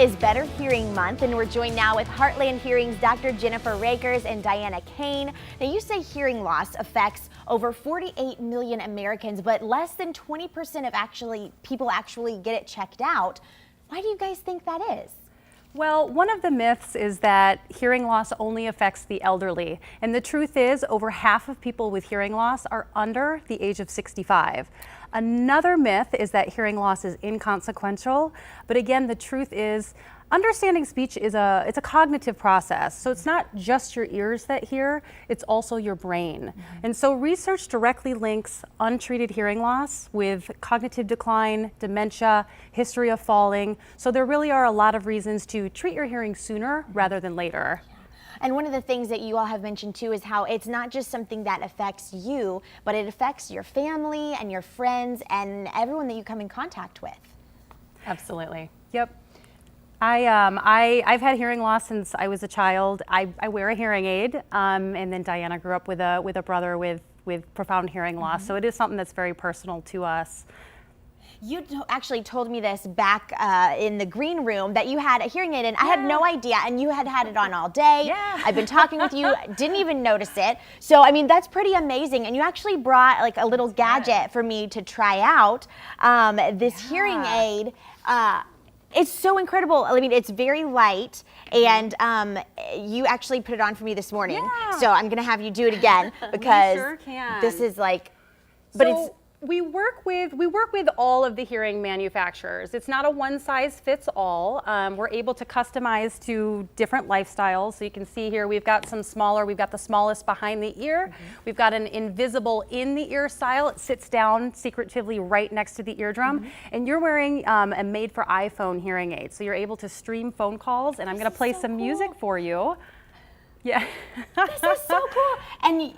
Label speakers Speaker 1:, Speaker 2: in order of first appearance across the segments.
Speaker 1: is Better Hearing Month, and we're joined now with Heartland Hearing's Dr. Jennifer Reekers and Diana Kain. Now, you say hearing loss affects over 48 million Americans, but less than 20% of people actually get it checked out. Why do you guys think that is?
Speaker 2: Well, one of the myths is that hearing loss only affects the elderly. And the truth is, over half of people with hearing loss are under the age of 65. Another myth is that hearing loss is inconsequential. But again, the truth is, understanding speech is it's a cognitive process. So it's not just your ears that hear, it's also your brain. And so research directly links untreated hearing loss with cognitive decline, dementia, history of falling. So there really are a lot of reasons to treat your hearing sooner rather than later.
Speaker 1: And one of the things that you all have mentioned too is how it's not just something that affects you, but it affects your family and your friends and everyone that you come in contact with.
Speaker 2: Absolutely. Yep. I've had hearing loss since I was a child. I wear a hearing aid, and then Diana grew up with a brother with profound hearing loss. So it is something that's very personal to us.
Speaker 1: You actually told me this back in the green room that you had a hearing aid, and I had no idea, and you had it on all day.
Speaker 2: Yeah.
Speaker 1: I've been talking with you, didn't even notice it. So, I mean, that's pretty amazing. And you actually brought like a little gadget for me to try out. This hearing aid, it's so incredible. I mean, it's very light, and you actually put it on for me this morning.
Speaker 2: Yeah.
Speaker 1: So I'm gonna have you do it again because
Speaker 2: we sure can.
Speaker 1: This is like, but it's.
Speaker 2: We work with all of the hearing manufacturers. It's not a one size fits all. We're able to customize to different lifestyles. So you can see here we've got some smaller. We've got the smallest behind the ear. We've got an invisible in the ear style. It sits down secretively right next to the eardrum. And you're wearing a made for iPhone hearing aid. So you're able to stream phone calls. And I'm going to play some music for you. Yeah.
Speaker 1: This is so cool. And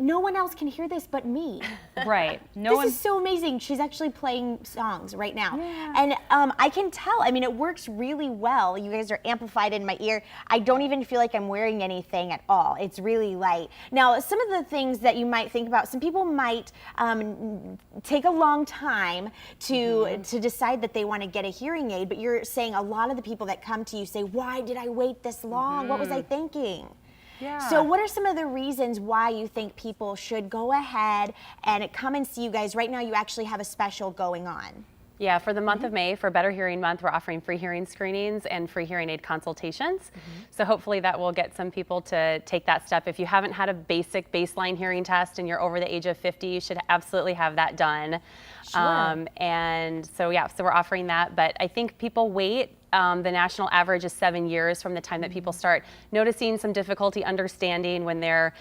Speaker 1: no one else can hear this but me.
Speaker 2: Right.
Speaker 1: This is so amazing. She's actually playing songs right now.
Speaker 2: Yeah.
Speaker 1: And I can tell, I mean, it works really well. You guys are amplified in my ear. I don't even feel like I'm wearing anything at all. It's really light. Now, some of the things that you might think about, some people might take a long time to decide that they want to get a hearing aid, but you're saying a lot of the people that come to you say, why did I wait this long? What was I thinking?
Speaker 2: Yeah.
Speaker 1: So what are some of the reasons why you think people should go ahead and come and see you guys? Right now you actually have a special going on.
Speaker 3: Yeah, for the month of May, for Better Hearing Month, we're offering free hearing screenings and free hearing aid consultations. So hopefully that will get some people to take that step. If you haven't had a basic baseline hearing test and you're over the age of 50, you should absolutely have that done.
Speaker 1: Sure.
Speaker 3: And so yeah, so we're offering that, but I think people wait. The national average is 7 years from the time that people start noticing some difficulty understanding when they're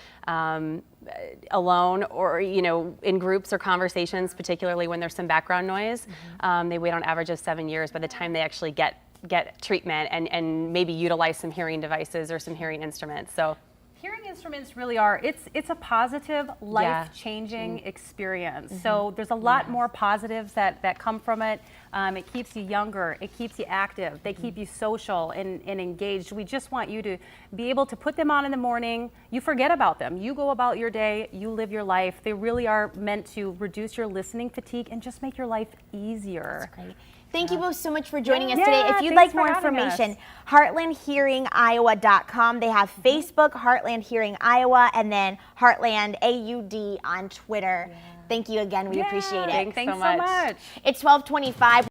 Speaker 3: alone or, you know, in groups or conversations, particularly when there's some background noise. They wait on average of 7 years by the time they actually get treatment and maybe utilize some hearing devices or some hearing instruments. So
Speaker 2: hearing instruments really are, it's a positive, life-changing experience. So there's a lot more positives that come from it. It keeps you younger, it keeps you active, they keep you social and engaged. We just want you to be able to put them on in the morning. You forget about them. You go about your day, you live your life. They really are meant to reduce your listening fatigue and just make your life easier.
Speaker 1: That's great. Thank you both so much for joining us today. If you'd
Speaker 2: thanks
Speaker 1: like more
Speaker 2: for having
Speaker 1: information,
Speaker 2: us.
Speaker 1: heartlandhearingiowa.com. They have Facebook, Heartland Hearing Iowa, and then Heartland AUD on Twitter. Thank you again. We appreciate it.
Speaker 3: Thanks so much.
Speaker 1: It's 12:25.